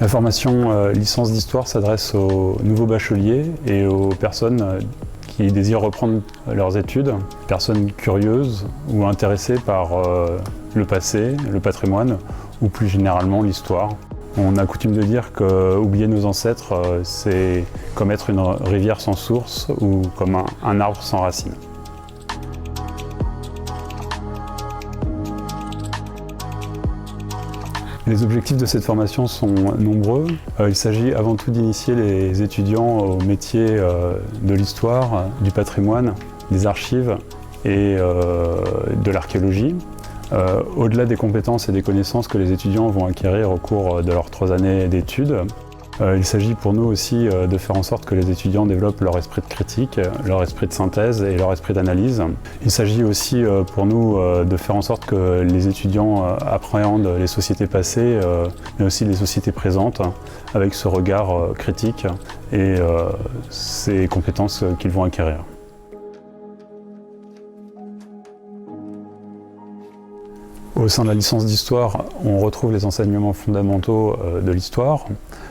La formation licence d'histoire s'adresse aux nouveaux bacheliers et aux personnes qui désirent reprendre leurs études, personnes curieuses ou intéressées par le passé, le patrimoine ou plus généralement l'histoire. On a coutume de dire qu'oublier nos ancêtres, c'est comme être une rivière sans source ou comme un arbre sans racines. Les objectifs de cette formation sont nombreux. Il s'agit avant tout d'initier les étudiants au métier de l'histoire, du patrimoine, des archives et de l'archéologie. Au-delà des compétences et des connaissances que les étudiants vont acquérir au cours de leurs 3 années d'études, il s'agit pour nous aussi de faire en sorte que les étudiants développent leur esprit de critique, leur esprit de synthèse et leur esprit d'analyse. Il s'agit aussi pour nous de faire en sorte que les étudiants appréhendent les sociétés passées, mais aussi les sociétés présentes, avec ce regard critique et ces compétences qu'ils vont acquérir. Au sein de la licence d'histoire, on retrouve les enseignements fondamentaux de l'histoire.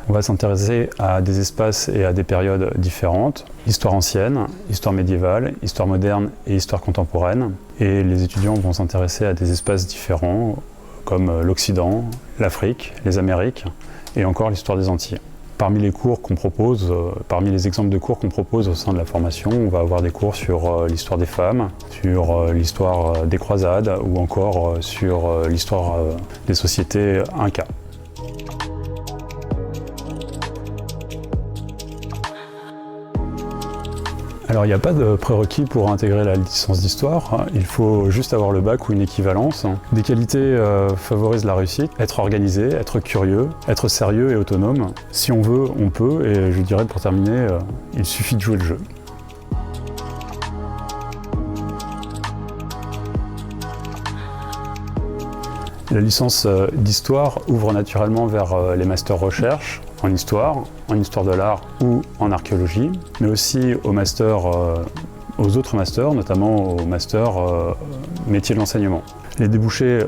On va s'intéresser à des espaces et à des périodes différentes. Histoire ancienne, histoire médiévale, histoire moderne et histoire contemporaine. Et les étudiants vont s'intéresser à des espaces différents comme l'Occident, l'Afrique, les Amériques et encore l'histoire des Antilles. Parmi les cours qu'on propose, parmi les exemples de cours qu'on propose au sein de la formation, on va avoir des cours sur l'histoire des femmes, sur l'histoire des croisades ou encore sur l'histoire des sociétés Inca. Alors il n'y a pas de prérequis pour intégrer la licence d'histoire, il faut juste avoir le bac ou une équivalence. Des qualités favorisent la réussite, être organisé, être curieux, être sérieux et autonome. Si on veut, on peut, et je dirais pour terminer, il suffit de jouer le jeu. La licence d'histoire ouvre naturellement vers les masters recherche, en histoire de l'art ou en archéologie, mais aussi aux autres masters, notamment au master métier de l'enseignement. Les débouchés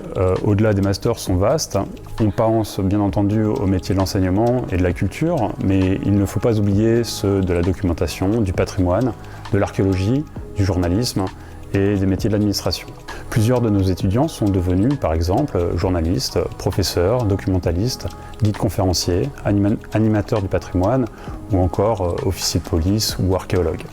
au-delà des masters sont vastes. On pense bien entendu au métier de l'enseignement et de la culture, mais il ne faut pas oublier ceux de la documentation, du patrimoine, de l'archéologie, du journalisme et des métiers de l'administration. Plusieurs de nos étudiants sont devenus, par exemple, journalistes, professeurs, documentalistes, guides conférenciers, animateurs du patrimoine ou encore officiers de police ou archéologues.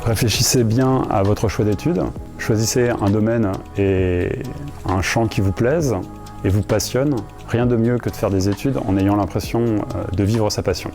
Réfléchissez bien à votre choix d'études, choisissez un domaine et un champ qui vous plaisent et vous passionne. Rien de mieux que de faire des études en ayant l'impression de vivre sa passion.